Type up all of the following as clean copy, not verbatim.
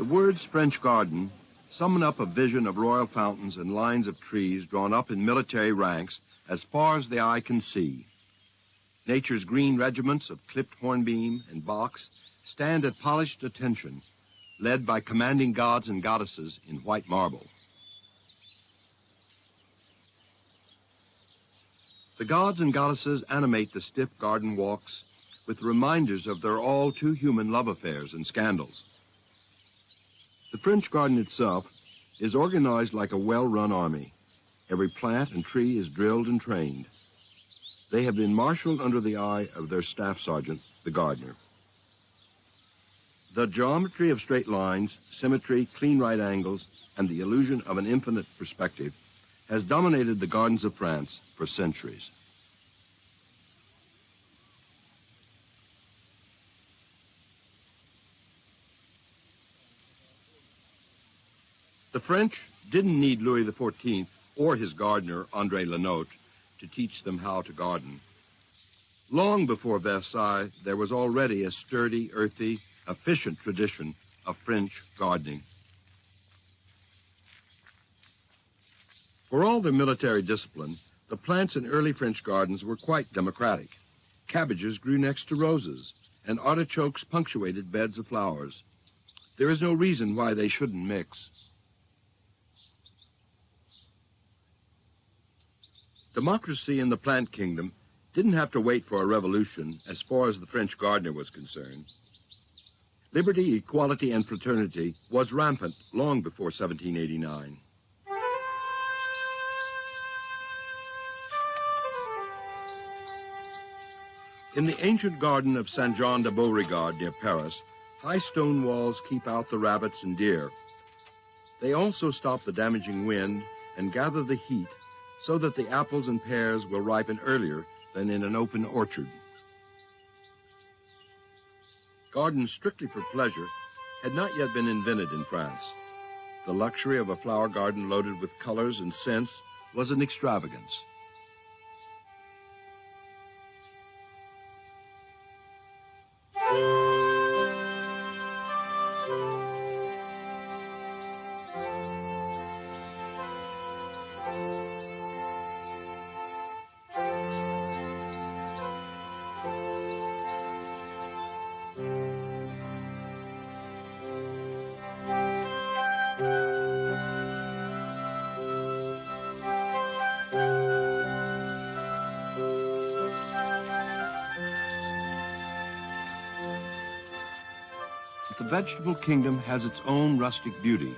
words French garden summon up a vision of royal fountains and lines of trees drawn up in military ranks as far as the eye can see. Nature's green regiments of clipped hornbeam and box stand at polished attention, led by commanding gods and goddesses in white marble. The gods and goddesses animate the stiff garden walks with reminders of their all-too-human love affairs and scandals. The French garden itself is organized like a well-run army. Every plant and tree is drilled and trained. They have been marshaled under the eye of their staff sergeant, the gardener. The geometry of straight lines, symmetry, clean right angles, and the illusion of an infinite perspective has dominated the gardens of France for centuries. The French didn't need Louis XIV or his gardener, André Lenotre, to teach them how to garden. Long before Versailles, there was already a sturdy, earthy, efficient tradition of French gardening. For all their military discipline, the plants in early French gardens were quite democratic. Cabbages grew next to roses, and artichokes punctuated beds of flowers. There is no reason why they shouldn't mix. Democracy in the plant kingdom didn't have to wait for a revolution as far as the French gardener was concerned. Liberty, equality, and fraternity was rampant long before 1789. In the ancient garden of Saint-Jean-de-Beauregard near Paris, high stone walls keep out the rabbits and deer. They also stop the damaging wind and gather the heat so that the apples and pears will ripen earlier than in an open orchard. Gardens strictly for pleasure had not yet been invented in France. The luxury of a flower garden loaded with colors and scents was an extravagance. The vegetable kingdom has its own rustic beauty.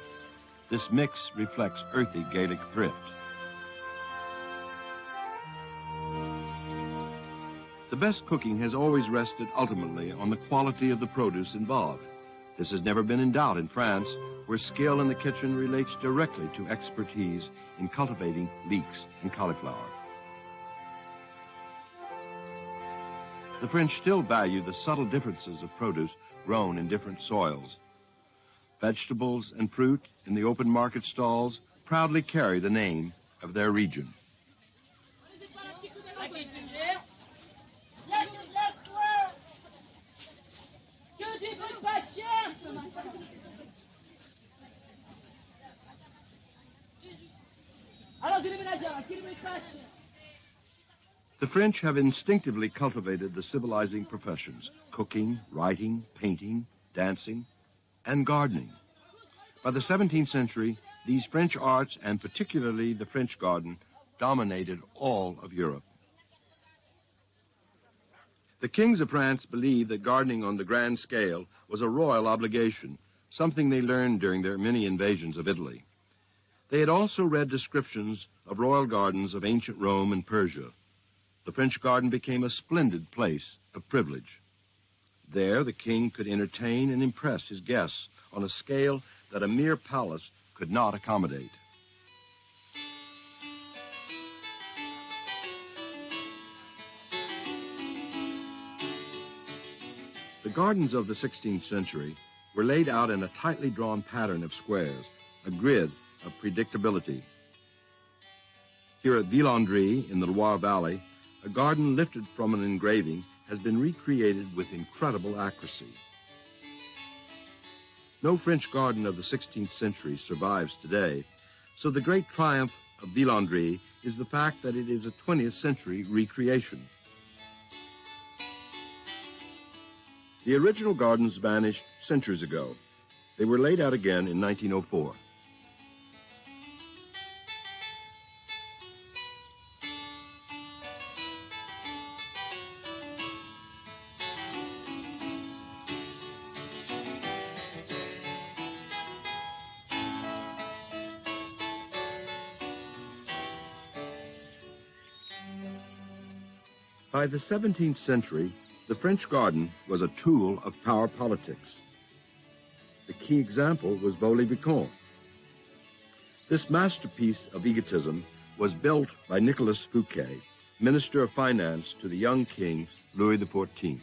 This mix reflects earthy Gaelic thrift. The best cooking has always rested ultimately on the quality of the produce involved. This has never been in doubt in France, where skill in the kitchen relates directly to expertise in cultivating leeks and cauliflower. The French still value the subtle differences of produce grown in different soils. Vegetables and fruit in the open market stalls proudly carry the name of their region. The French have instinctively cultivated the civilizing professions: cooking, writing, painting, dancing, and gardening. By the 17th century, these French arts, and particularly the French garden, dominated all of Europe. The kings of France believed that gardening on the grand scale was a royal obligation, something they learned during their many invasions of Italy. They had also read descriptions of royal gardens of ancient Rome and Persia. The French garden became a splendid place of privilege. There, the king could entertain and impress his guests on a scale that a mere palace could not accommodate. The gardens of the 16th century were laid out in a tightly drawn pattern of squares, a grid of predictability. Here at Villandry in the Loire Valley, a garden lifted from an engraving has been recreated with incredible accuracy. No French garden of the 16th century survives today, so the great triumph of Villandry is the fact that it is a 20th century recreation. The original gardens vanished centuries ago. They were laid out again in 1904. By the 17th century, the French garden was a tool of power politics. The key example was Vaux-le-Vicomte. This masterpiece of egotism was built by Nicolas Fouquet, Minister of Finance to the young king, Louis XIV.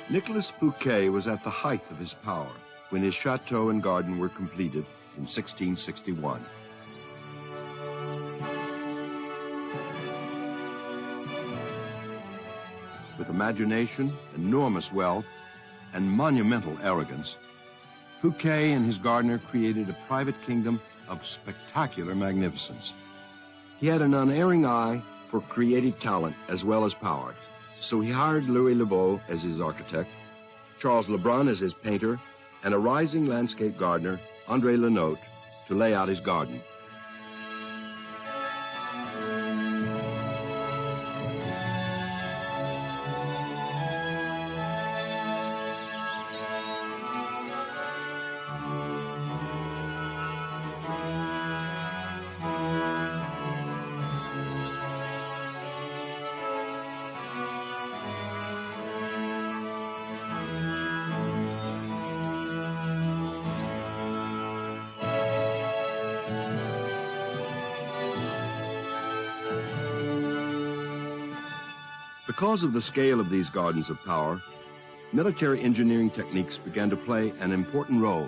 Nicolas Fouquet was at the height of his power when his chateau and garden were completed in 1661. With imagination, enormous wealth, and monumental arrogance, Fouquet and his gardener created a private kingdom of spectacular magnificence. He had an unerring eye for creative talent as well as power. So he hired Louis Lebeau as his architect, Charles Lebrun as his painter, and a rising landscape gardener, André Lenotre, to lay out his garden. Because of the scale of these gardens of power, military engineering techniques began to play an important role.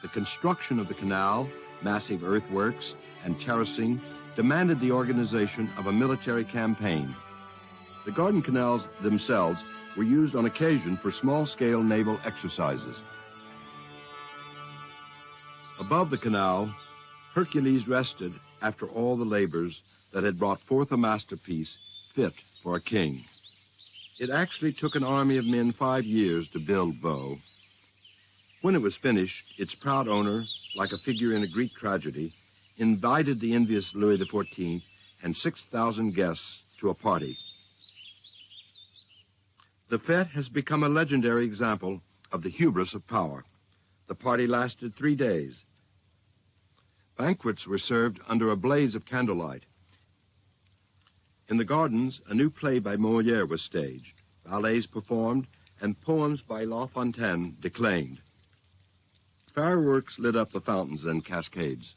The construction of the canal, massive earthworks, and terracing demanded the organization of a military campaign. The garden canals themselves were used on occasion for small-scale naval exercises. Above the canal, Hercules rested after all the labors that had brought forth a masterpiece fit for a king. It actually took an army of men 5 years to build Vaux. When it was finished, its proud owner, like a figure in a Greek tragedy, invited the envious Louis XIV and 6,000 guests to a party. The fête has become a legendary example of the hubris of power. The party lasted 3 days. Banquets were served under a blaze of candlelight. In the gardens, a new play by Molière was staged, ballets performed, and poems by La Fontaine declaimed. Fireworks lit up the fountains and cascades.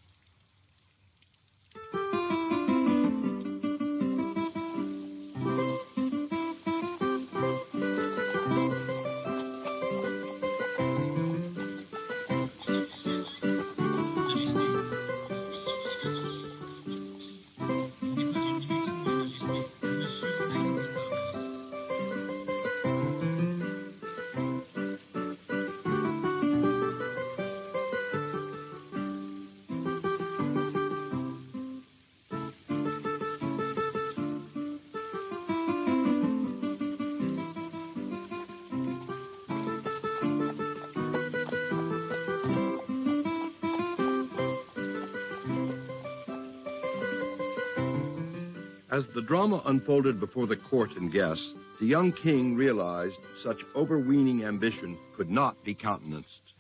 As the drama unfolded before the court and guests, the young king realized such overweening ambition could not be countenanced.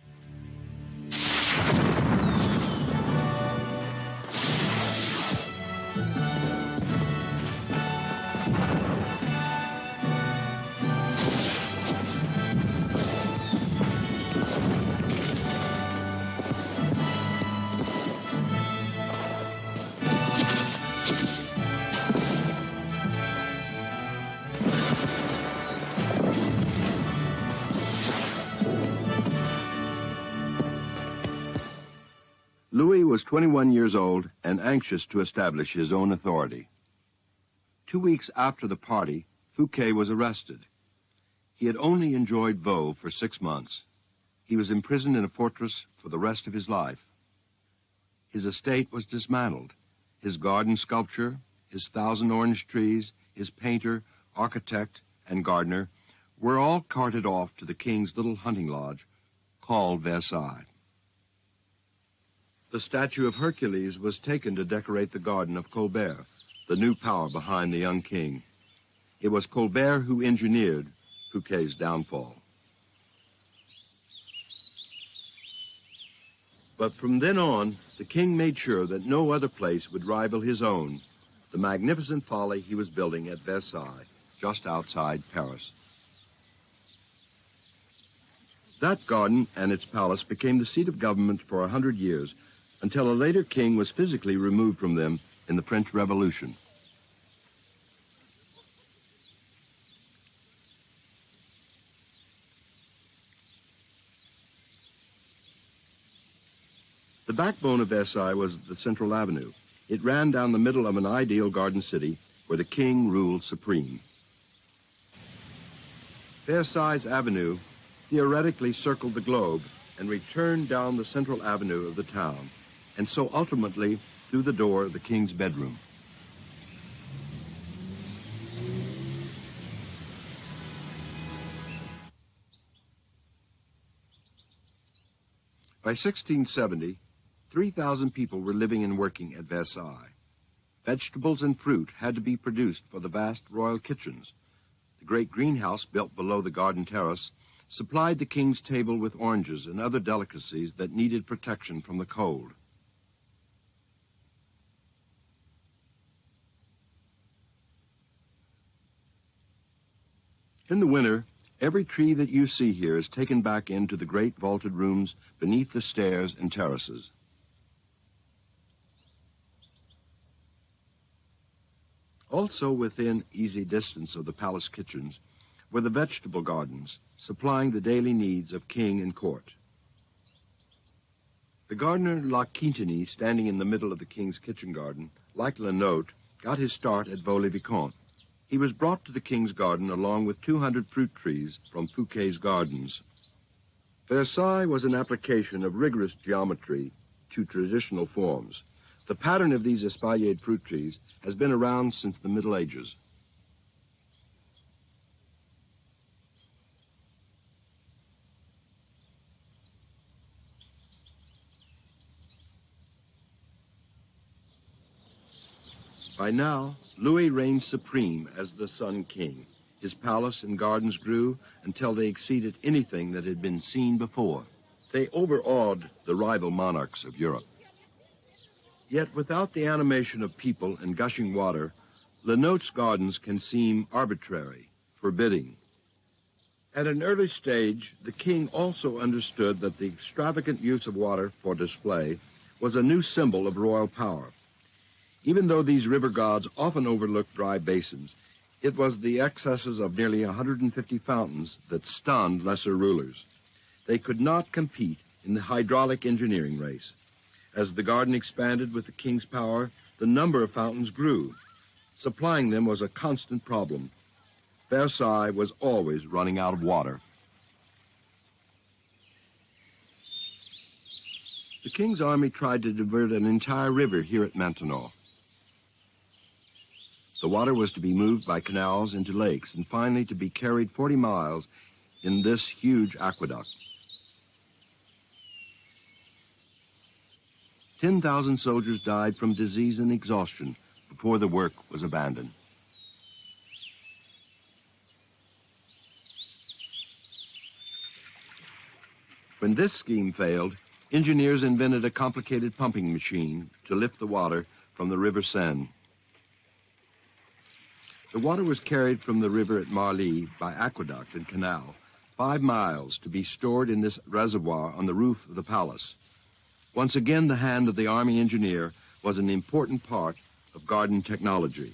Louis was 21 years old and anxious to establish his own authority. 2 weeks after the party, Fouquet was arrested. He had only enjoyed Vaux for 6 months. He was imprisoned in a fortress for the rest of his life. His estate was dismantled. His garden sculpture, his 1,000 orange trees, his painter, architect, and gardener were all carted off to the king's little hunting lodge called Versailles. The statue of Hercules was taken to decorate the garden of Colbert, the new power behind the young king. It was Colbert who engineered Fouquet's downfall. But from then on, the king made sure that no other place would rival his own, the magnificent folly he was building at Versailles, just outside Paris. That garden and its palace became the seat of government for 100 years, until a later king was physically removed from them in the French Revolution. The backbone of Versailles was the Central Avenue. It ran down the middle of an ideal garden city where the king ruled supreme. Versailles Avenue theoretically circled the globe and returned down the Central Avenue of the town, and so ultimately through the door of the king's bedroom. By 1670, 3,000 people were living and working at Versailles. Vegetables and fruit had to be produced for the vast royal kitchens. The great greenhouse built below the garden terrace supplied the king's table with oranges and other delicacies that needed protection from the cold. In the winter, every tree that you see here is taken back into the great vaulted rooms beneath the stairs and terraces. Also within easy distance of the palace kitchens were the vegetable gardens, supplying the daily needs of king and court. The gardener La Quintanille, standing in the middle of the king's kitchen garden, like Lenotre, got his start at Vaux-le-Vicomte. He was brought to the king's garden along with 200 fruit trees from Fouquet's gardens. Versailles was an application of rigorous geometry to traditional forms. The pattern of these espaliered fruit trees has been around since the Middle Ages. By now, Louis reigned supreme as the Sun King. His palace and gardens grew until they exceeded anything that had been seen before. They overawed the rival monarchs of Europe. Yet without the animation of people and gushing water, Lenotre's gardens can seem arbitrary, forbidding. At an early stage, the king also understood that the extravagant use of water for display was a new symbol of royal power. Even though these river gods often overlooked dry basins, it was the excesses of nearly 150 fountains that stunned lesser rulers. They could not compete in the hydraulic engineering race. As the garden expanded with the king's power, the number of fountains grew. Supplying them was a constant problem. Versailles was always running out of water. The king's army tried to divert an entire river here at Maintenon. The water was to be moved by canals into lakes and finally to be carried 40 miles in this huge aqueduct. 10,000 soldiers died from disease and exhaustion before the work was abandoned. When this scheme failed, engineers invented a complicated pumping machine to lift the water from the River Seine. The water was carried from the river at Marly by aqueduct and canal, 5 miles, to be stored in this reservoir on the roof of the palace. Once again, the hand of the army engineer was an important part of garden technology.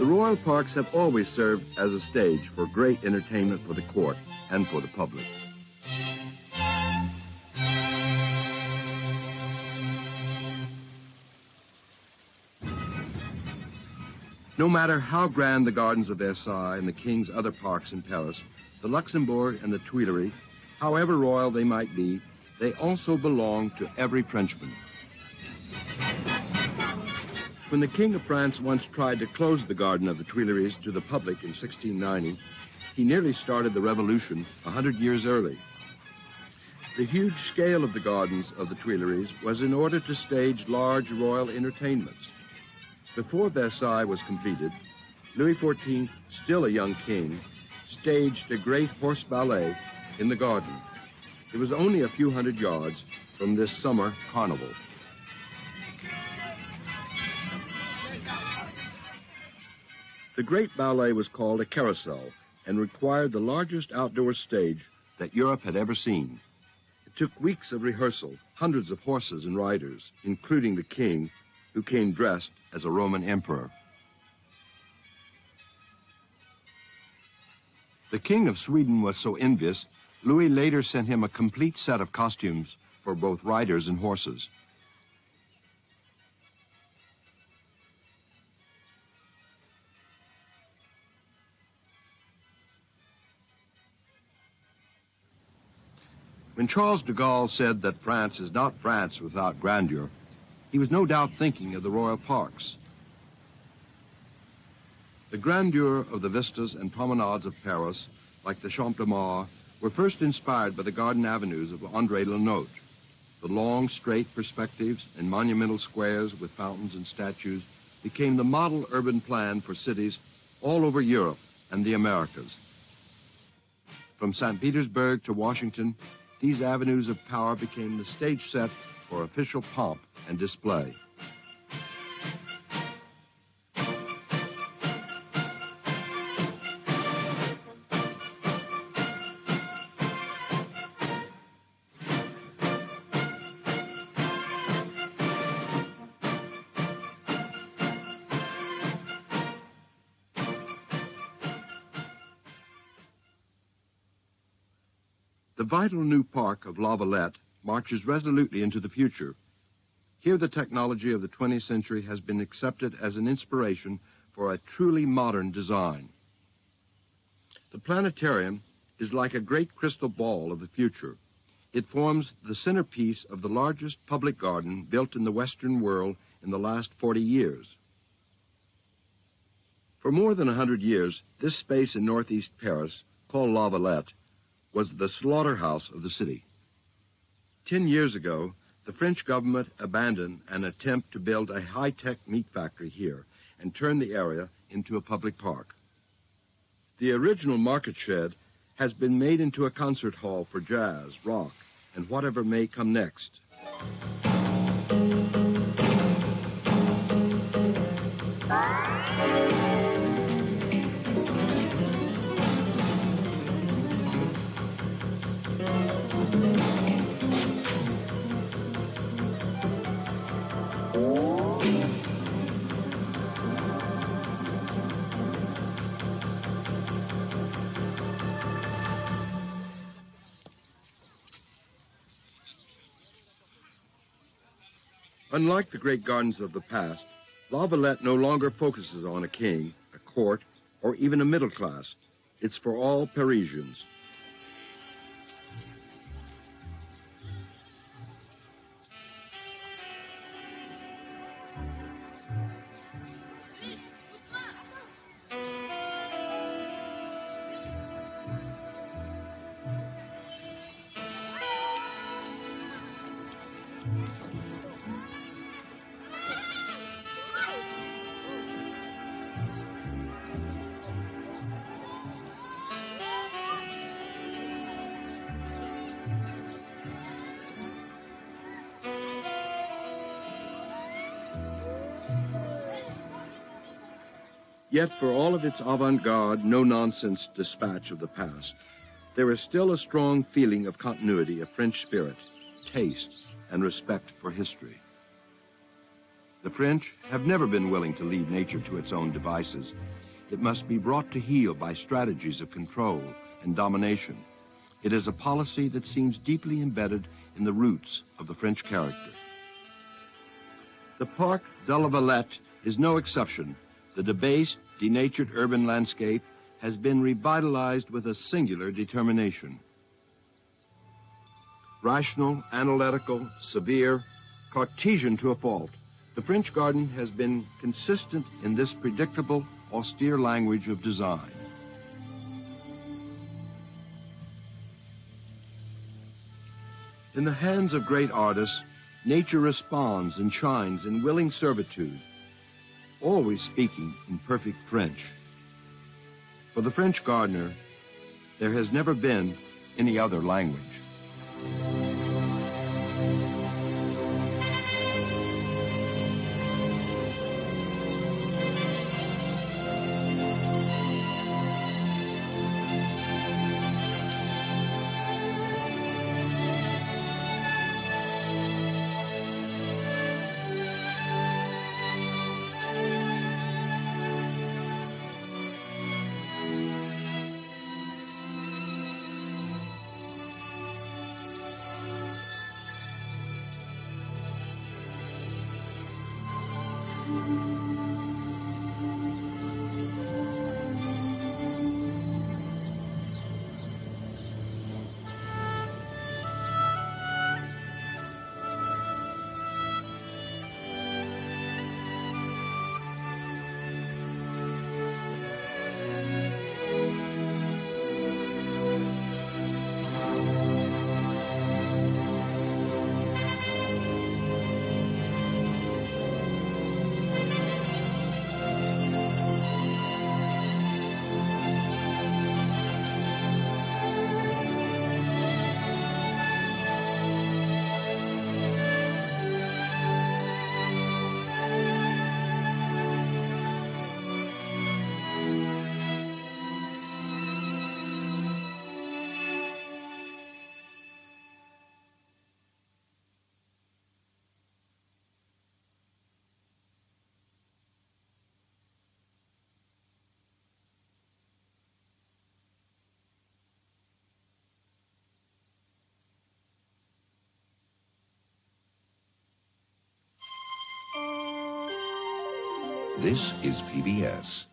royal parks have always served as a stage for great entertainment for the court and for the public. No matter how grand the gardens of Versailles and the king's other parks in Paris, the Luxembourg and the Tuileries, however royal they might be, they also belong to every Frenchman. When the King of France once tried to close the garden of the Tuileries to the public in 1690, he nearly started the revolution 100 years early. The huge scale of the gardens of the Tuileries was in order to stage large royal entertainments. Before Versailles was completed, Louis XIV, still a young king, staged a great horse ballet in the garden. It was only a few hundred yards from this summer carnival. The great ballet was called a carousel and required the largest outdoor stage that Europe had ever seen. It took weeks of rehearsal, hundreds of horses and riders, including the king, who came dressed as a Roman emperor. The King of Sweden was so envious, Louis later sent him a complete set of costumes for both riders and horses. When Charles de Gaulle said that France is not France without grandeur, he was no doubt thinking of the royal parks. The grandeur of the vistas and promenades of Paris, like the Champ de Mars, were first inspired by the garden avenues of André Lenotre. The long, straight perspectives and monumental squares with fountains and statues became the model urban plan for cities all over Europe and the Americas. From St. Petersburg to Washington, these avenues of power became the stage set for official pomp and display. The vital new park of La Valette marches resolutely into the future. Here the technology of the 20th century has been accepted as an inspiration for a truly modern design. The planetarium is like a great crystal ball of the future. It forms the centerpiece of the largest public garden built in the Western world in the last 40 years. For more than 100 years, this space in northeast Paris, called La Valette, was the slaughterhouse of the city. 10 years ago, the French government abandoned an attempt to build a high-tech meat factory here and turn the area into a public park. The original market shed has been made into a concert hall for jazz, rock, and whatever may come next. Unlike the great gardens of the past, La Valette no longer focuses on a king, a court, or even a middle class. It's for all Parisians. Yet for all of its avant-garde, no-nonsense dispatch of the past, there is still a strong feeling of continuity of French spirit, taste, and respect for history. The French have never been willing to leave nature to its own devices. It must be brought to heel by strategies of control and domination. It is a policy that seems deeply embedded in the roots of the French character. The Parc de la Villette is no exception. The debased, denatured urban landscape has been revitalized with a singular determination. Rational, analytical, severe, Cartesian to a fault, the French garden has been consistent in this predictable, austere language of design. In the hands of great artists, nature responds and shines in willing servitude, always speaking in perfect French. For the French gardener, there has never been any other language. This is PBS.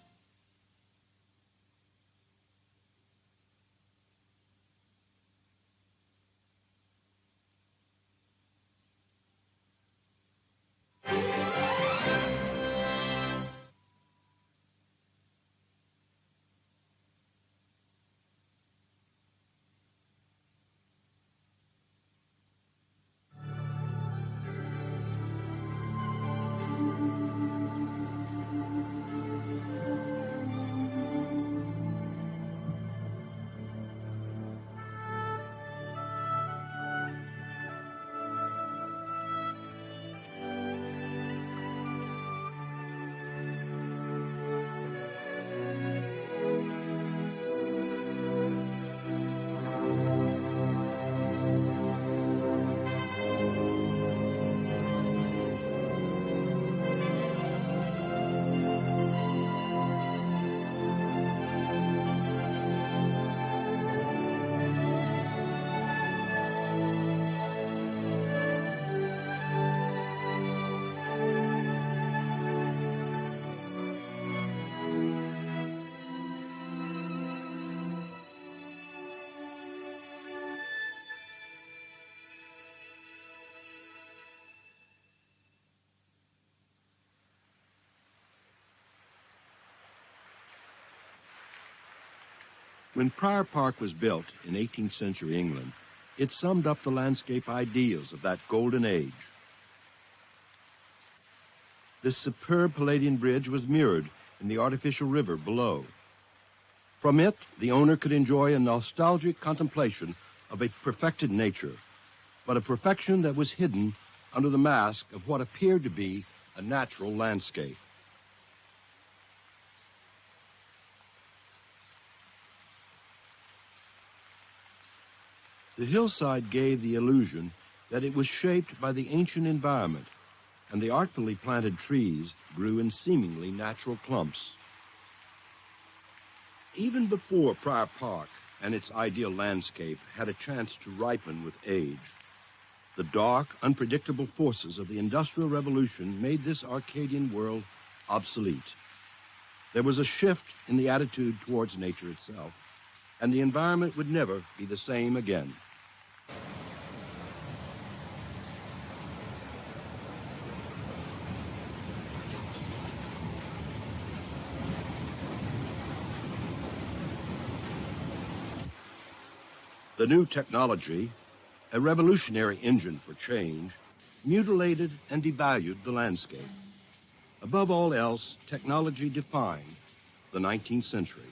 When Prior Park was built in 18th century England, it summed up the landscape ideals of that golden age. This superb Palladian bridge was mirrored in the artificial river below. From it, the owner could enjoy a nostalgic contemplation of a perfected nature, but a perfection that was hidden under the mask of what appeared to be a natural landscape. The hillside gave the illusion that it was shaped by the ancient environment, and the artfully planted trees grew in seemingly natural clumps. Even before Prior Park and its ideal landscape had a chance to ripen with age, the dark, unpredictable forces of the Industrial Revolution made this Arcadian world obsolete. There was a shift in the attitude towards nature itself, and the environment would never be the same again. The new technology, a revolutionary engine for change, mutilated and devalued the landscape. Above all else, technology defined the 19th century.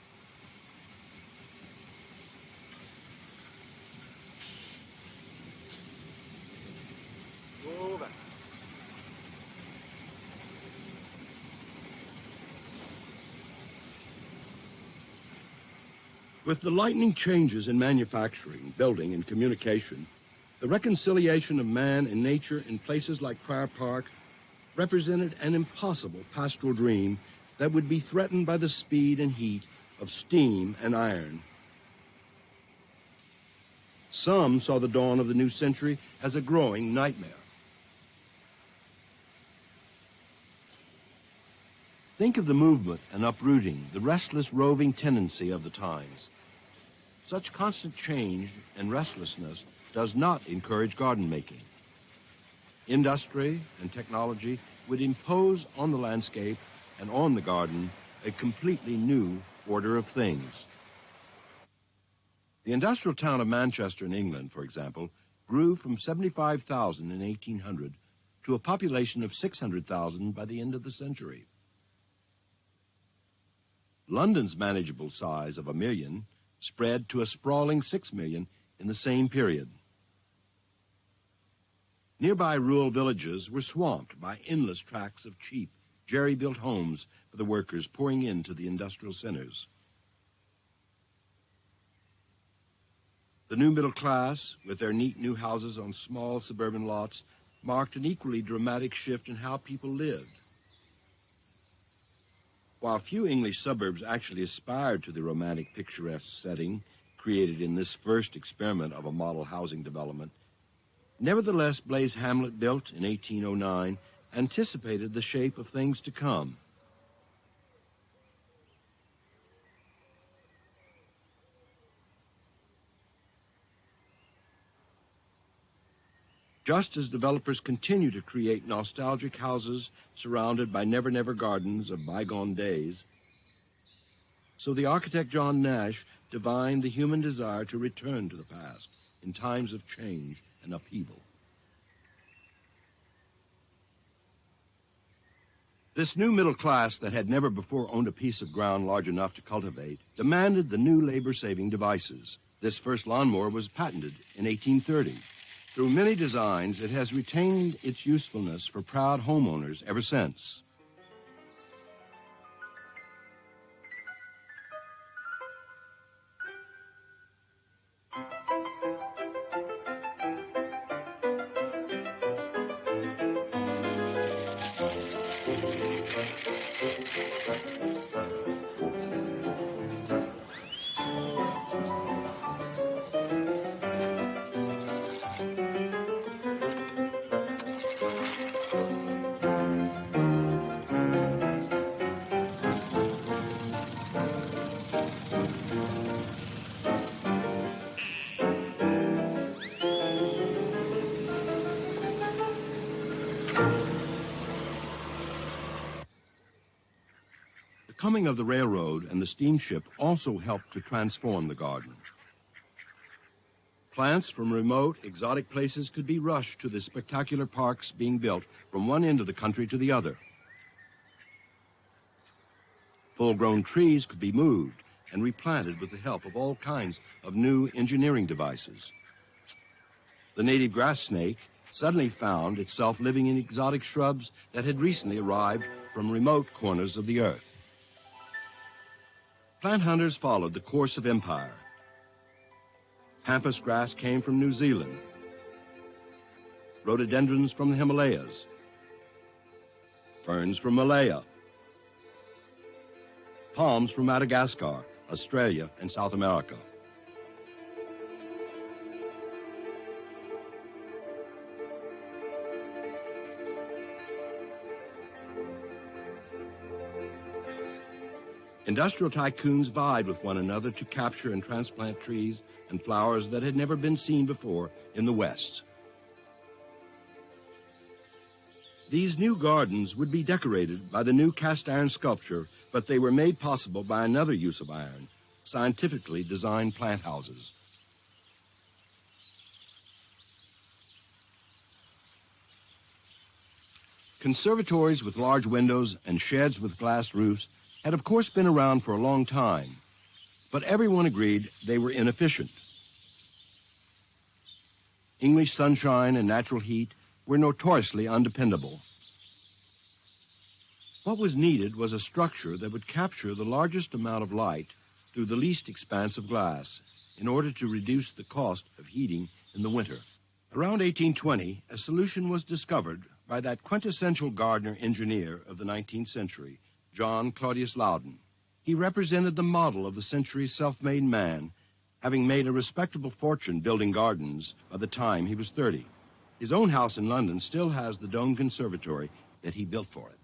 With the lightning changes in manufacturing, building, and communication, the reconciliation of man and nature in places like Prior Park represented an impossible pastoral dream that would be threatened by the speed and heat of steam and iron. Some saw the dawn of the new century as a growing nightmare. Think of the movement and uprooting, the restless roving tendency of the times. Such constant change and restlessness does not encourage garden making. Industry and technology would impose on the landscape and on the garden a completely new order of things. The industrial town of Manchester in England, for example, grew from 75,000 in 1800 to a population of 600,000 by the end of the century. London's manageable size of 1 million spread to a sprawling 6 million in the same period. Nearby rural villages were swamped by endless tracts of cheap, jerry-built homes for the workers pouring into the industrial centers. The new middle class, with their neat new houses on small suburban lots, marked an equally dramatic shift in how people lived. While few English suburbs actually aspired to the romantic, picturesque setting created in this first experiment of a model housing development, nevertheless, Blaise Hamlet, built in 1809, anticipated the shape of things to come. Just as developers continue to create nostalgic houses surrounded by never-never gardens of bygone days, so the architect John Nash divined the human desire to return to the past in times of change and upheaval. This new middle class that had never before owned a piece of ground large enough to cultivate demanded the new labor-saving devices. This first lawnmower was patented in 1830. Through many designs, it has retained its usefulness for proud homeowners ever since. The coming of the railroad and the steamship also helped to transform the garden. Plants from remote, exotic places could be rushed to the spectacular parks being built from one end of the country to the other. Full-grown trees could be moved and replanted with the help of all kinds of new engineering devices. The native grass snake suddenly found itself living in exotic shrubs that had recently arrived from remote corners of the earth. Plant hunters followed the course of empire. Pampas grass came from New Zealand, rhododendrons from the Himalayas, ferns from Malaya, palms from Madagascar, Australia, and South America. Industrial tycoons vied with one another to capture and transplant trees and flowers that had never been seen before in the West. These new gardens would be decorated by the new cast iron sculpture, but they were made possible by another use of iron, scientifically designed plant houses. Conservatories with large windows and sheds with glass roofs had of course been around for a long time, but everyone agreed they were inefficient. English sunshine and natural heat were notoriously undependable. What was needed was a structure that would capture the largest amount of light through the least expanse of glass in order to reduce the cost of heating in the winter. Around 1820, a solution was discovered by that quintessential gardener engineer of the 19th century, John Claudius Loudon. He represented the model of the century's self-made man, having made a respectable fortune building gardens by the time he was 30. His own house in London still has the domed conservatory that he built for it.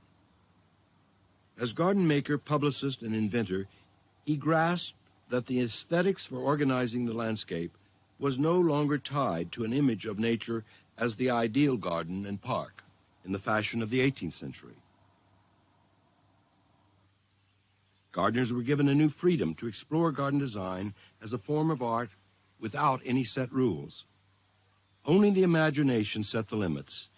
As garden maker, publicist, and inventor, he grasped that the aesthetics for organizing the landscape was no longer tied to an image of nature as the ideal garden and park in the fashion of the 18th century. Gardeners were given a new freedom to explore garden design as a form of art without any set rules. Only the imagination set the limits,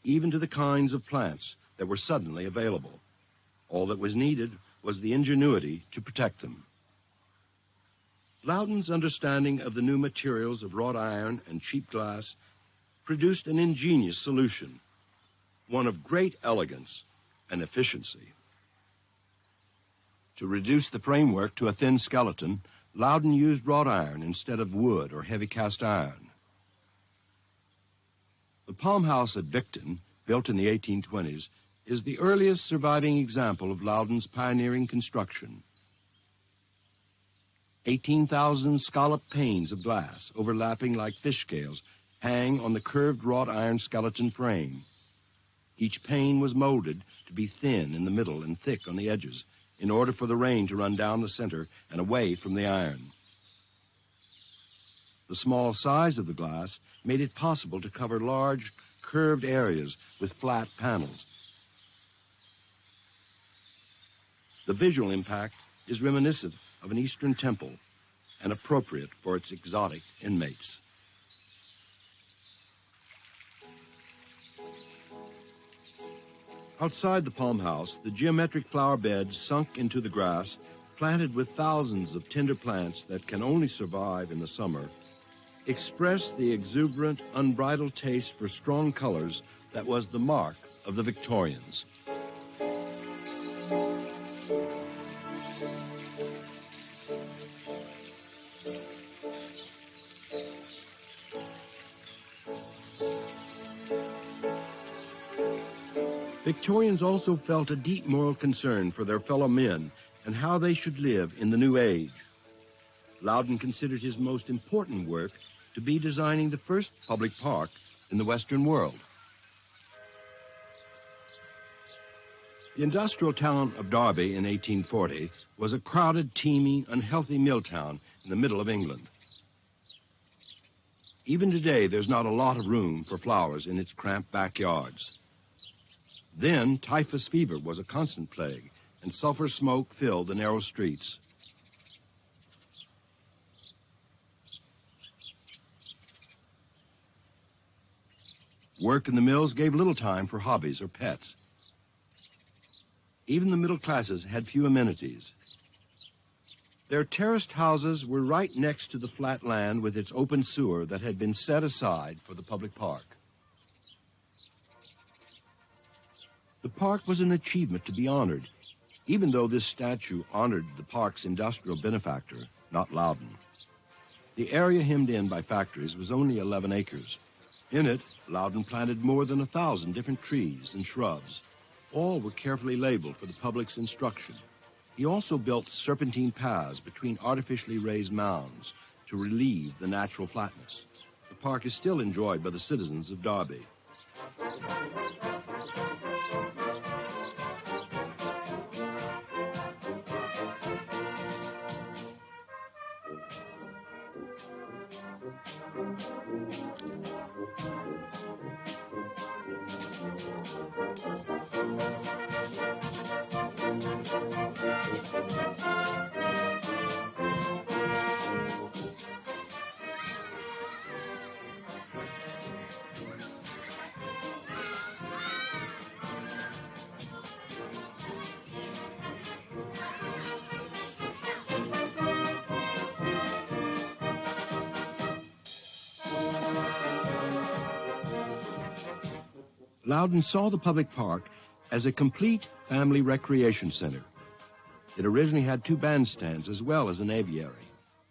even to the kinds of plants that were suddenly available. All that was needed was the ingenuity to protect them. Loudon's understanding of the new materials of wrought iron and cheap glass produced an ingenious solution, one of great elegance and efficiency. To reduce the framework to a thin skeleton, Loudon used wrought iron instead of wood or heavy cast iron. The Palm House at Bicton, built in the 1820s, is the earliest surviving example of Loudon's pioneering construction. 18,000 scalloped panes of glass, overlapping like fish scales, hang on the curved wrought iron skeleton frame. Each pane was molded to be thin in the middle and thick on the edges, in order for the rain to run down the center and away from the iron. The small size of the glass made it possible to cover large, curved areas with flat panels. The visual impact is reminiscent of an Eastern temple and appropriate for its exotic inmates. Outside the Palm House, the geometric flower beds sunk into the grass, planted with thousands of tender plants that can only survive in the summer, express the exuberant, unbridled taste for strong colors that was the mark of the Victorians. Victorians also felt a deep moral concern for their fellow men and how they should live in the new age. Loudon considered his most important work to be designing the first public park in the Western world. The industrial town of Derby in 1840 was a crowded, teeming, unhealthy mill town in the middle of England. Even today, there's not a lot of room for flowers in its cramped backyards. Then, typhus fever was a constant plague, and sulfur smoke filled the narrow streets. Work in the mills gave little time for hobbies or pets. Even the middle classes had few amenities. Their terraced houses were right next to the flat land with its open sewer that had been set aside for the public park. The park was an achievement to be honored, even though this statue honored the park's industrial benefactor, not Loudon. The area hemmed in by factories was only 11 acres. In it, Loudon planted more than 1,000 different trees and shrubs. All were carefully labeled for the public's instruction. He also built serpentine paths between artificially raised mounds to relieve the natural flatness. The park is still enjoyed by the citizens of Derby. Loudon saw the public park as a complete family recreation center. It originally had 2 bandstands as well as an aviary,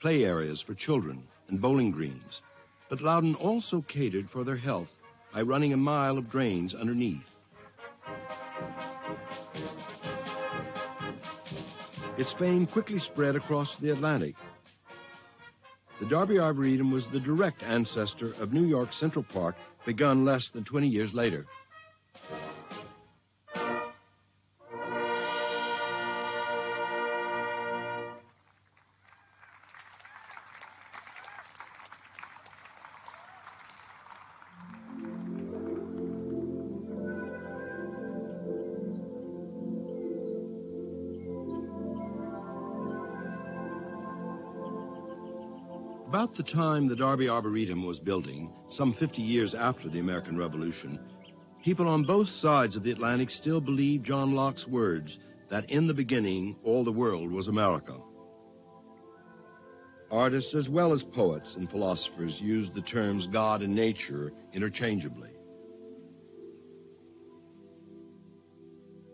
play areas for children, and bowling greens. But Loudon also catered for their health by running a mile of drains underneath. Its fame quickly spread across the Atlantic. The Derby Arboretum was the direct ancestor of New York's Central Park, begun less than 20 years later. About the time the Derby Arboretum was building, some 50 years after the American Revolution, people on both sides of the Atlantic still believed John Locke's words that in the beginning all the world was America. Artists as well as poets and philosophers used the terms God and nature interchangeably.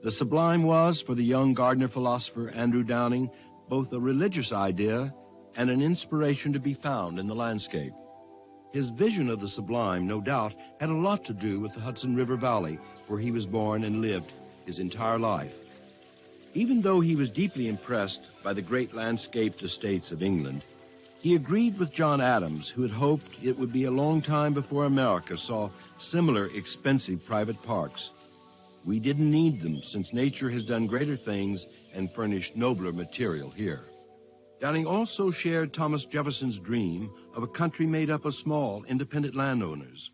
The sublime was, for the young Gardner philosopher Andrew Downing, both a religious idea and an inspiration to be found in the landscape. His vision of the sublime, no doubt, had a lot to do with the Hudson River Valley, where he was born and lived his entire life. Even though he was deeply impressed by the great landscaped estates of England, he agreed with John Adams, who had hoped it would be a long time before America saw similar expensive private parks. We didn't need them, since nature has done greater things and furnished nobler material here. Downing also shared Thomas Jefferson's dream of a country made up of small, independent landowners.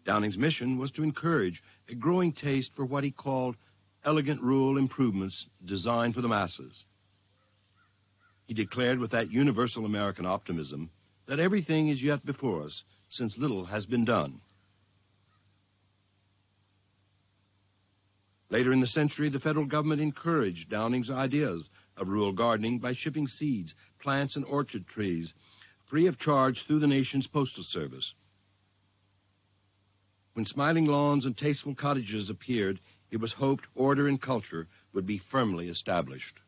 Downing's mission was to encourage a growing taste for what he called elegant rural improvements designed for the masses. He declared with that universal American optimism that everything is yet before us, since little has been done. Later in the century, the federal government encouraged Downing's ideas of rural gardening by shipping seeds, plants, and orchard trees free of charge through the nation's postal service. When smiling lawns and tasteful cottages appeared, it was hoped order and culture would be firmly established.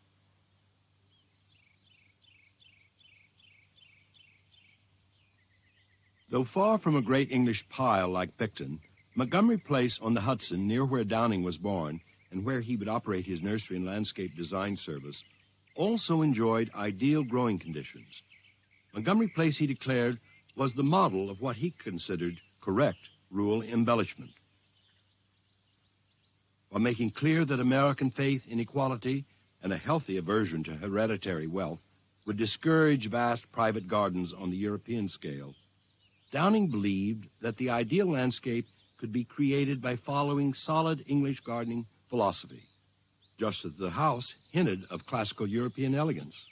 Though far from a great English pile like Picton, Montgomery Place on the Hudson, near where Downing was born and where he would operate his nursery and landscape design service, also enjoyed ideal growing conditions. Montgomery Place, he declared, was the model of what he considered correct rural embellishment. While making clear that American faith in equality and a healthy aversion to hereditary wealth would discourage vast private gardens on the European scale, Downing believed that the ideal landscape could be created by following solid English gardening philosophy, just as the house hinted of classical European elegance.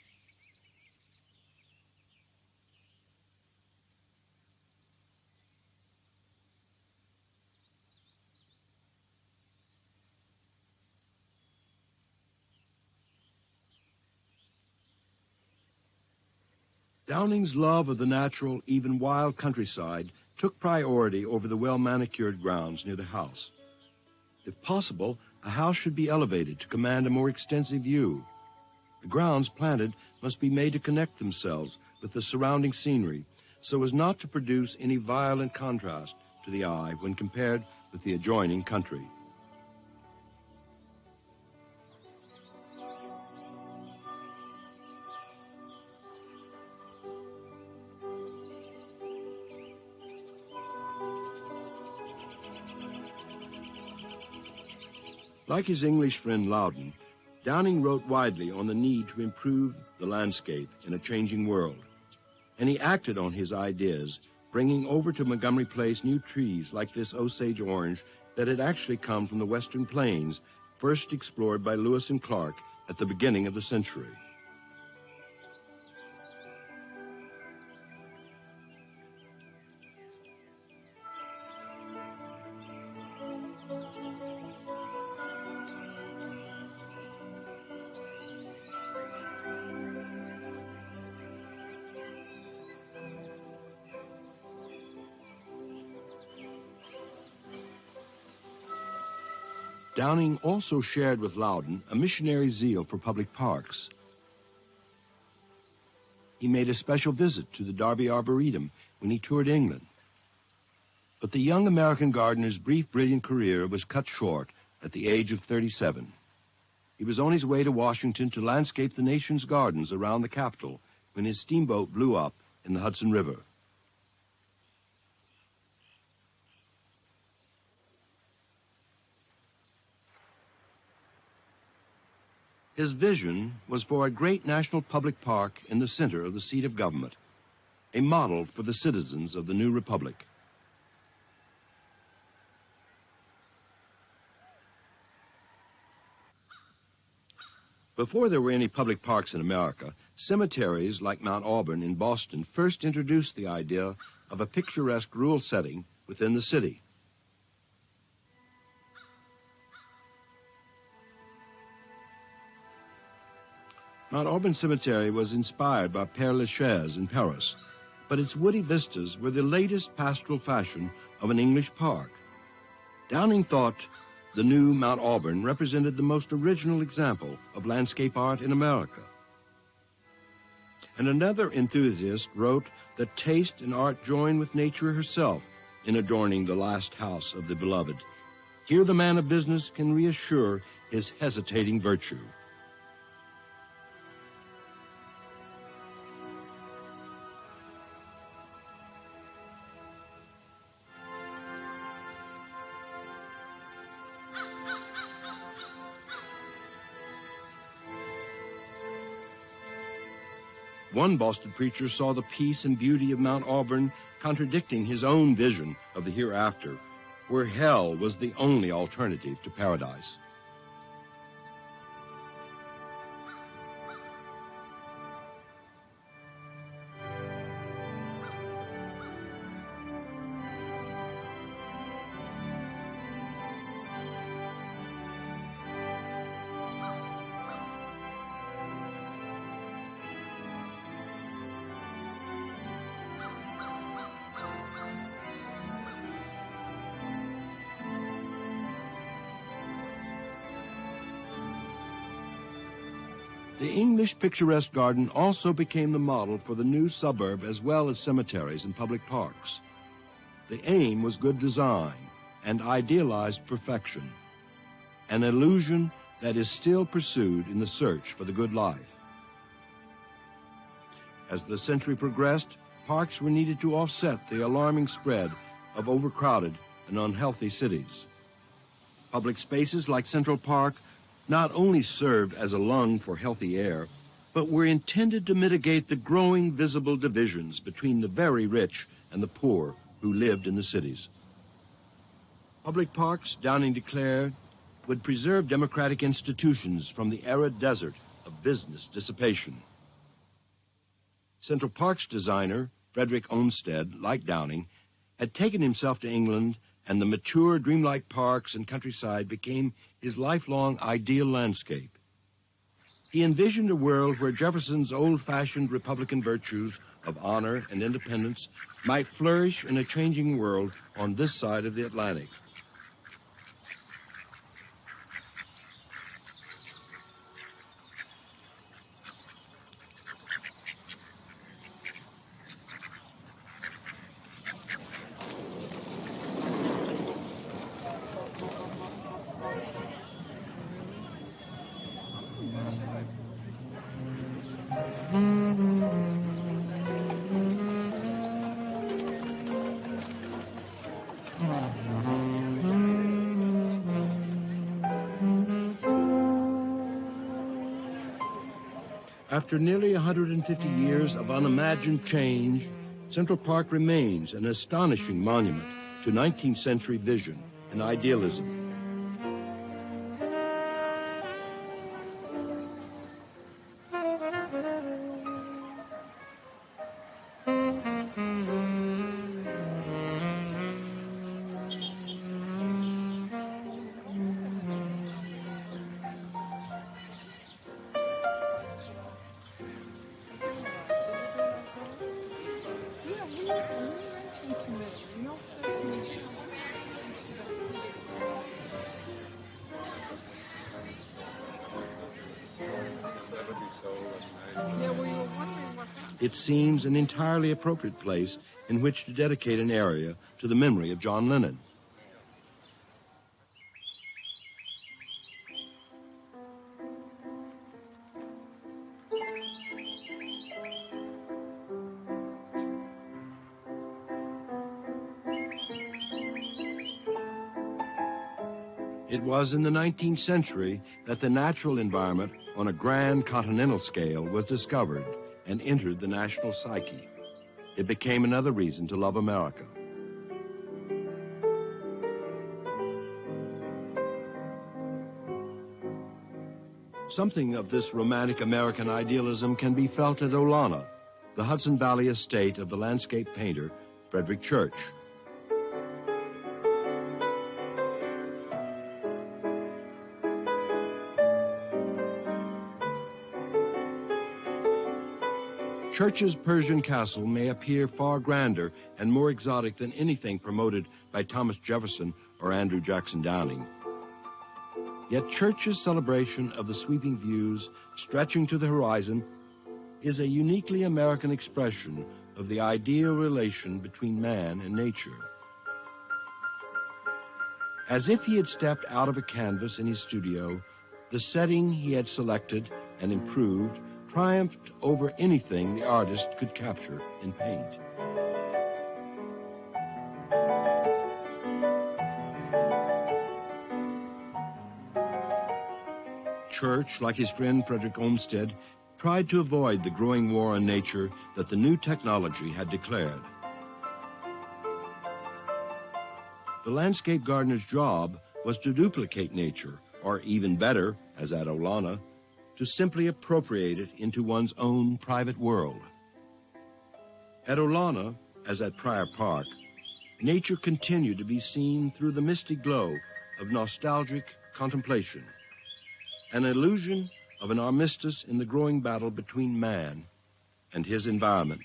Downing's love of the natural, even wild countryside took priority over the well-manicured grounds near the house. If possible, a house should be elevated to command a more extensive view. The grounds planted must be made to connect themselves with the surrounding scenery so as not to produce any violent contrast to the eye when compared with the adjoining country. Like his English friend Loudon, Downing wrote widely on the need to improve the landscape in a changing world, and he acted on his ideas, bringing over to Montgomery Place new trees like this Osage orange that had actually come from the western plains, first explored by Lewis and Clark at the beginning of the century. Downing also shared with Loudon a missionary zeal for public parks. He made a special visit to the Derby Arboretum when he toured England. But the young American gardener's brief, brilliant career was cut short at the age of 37. He was on his way to Washington to landscape the nation's gardens around the capital when his steamboat blew up in the Hudson River. His vision was for a great national public park in the center of the seat of government, a model for the citizens of the new republic. Before there were any public parks in America, cemeteries like Mount Auburn in Boston first introduced the idea of a picturesque rural setting within the city. Mount Auburn Cemetery was inspired by Père Lachaise in Paris, but its woody vistas were the latest pastoral fashion of an English park. Downing thought the new Mount Auburn represented the most original example of landscape art in America. And another enthusiast wrote that taste and art join with nature herself in adorning the last house of the beloved. Here the man of business can reassure his hesitating virtue. One Boston preacher saw the peace and beauty of Mount Auburn contradicting his own vision of the hereafter, where hell was the only alternative to paradise. The English picturesque garden also became the model for the new suburb as well as cemeteries and public parks. The aim was good design and idealized perfection, an illusion that is still pursued in the search for the good life. As the century progressed, parks were needed to offset the alarming spread of overcrowded and unhealthy cities. Public spaces like Central Park not only served as a lung for healthy air, but were intended to mitigate the growing visible divisions between the very rich and the poor who lived in the cities. Public parks, Downing declared, would preserve democratic institutions from the arid desert of business dissipation. Central Park's designer, Frederick Olmsted, like Downing, had taken himself to England, and the mature, dreamlike parks and countryside became his lifelong ideal landscape. He envisioned a world where Jefferson's old-fashioned Republican virtues of honor and independence might flourish in a changing world on this side of the Atlantic. After nearly 150 years of unimagined change, Central Park remains an astonishing monument to 19th century vision and idealism. It seems an entirely appropriate place in which to dedicate an area to the memory of John Lennon. It was in the 19th century that the natural environment on a grand continental scale was discovered and entered the national psyche. It became another reason to love America. Something of this romantic American idealism can be felt at Olana, the Hudson Valley estate of the landscape painter Frederick Church. Church's Persian castle may appear far grander and more exotic than anything promoted by Thomas Jefferson or Andrew Jackson Downing. Yet Church's celebration of the sweeping views stretching to the horizon is a uniquely American expression of the ideal relation between man and nature. As if he had stepped out of a canvas in his studio, the setting he had selected and improved triumphed over anything the artist could capture in paint. Church, like his friend Frederick Olmsted, tried to avoid the growing war on nature that the new technology had declared. The landscape gardener's job was to duplicate nature, or even better, as at Olana, to simply appropriate it into one's own private world. At Olana, as at Prior Park, nature continued to be seen through the misty glow of nostalgic contemplation, an illusion of an armistice in the growing battle between man and his environment.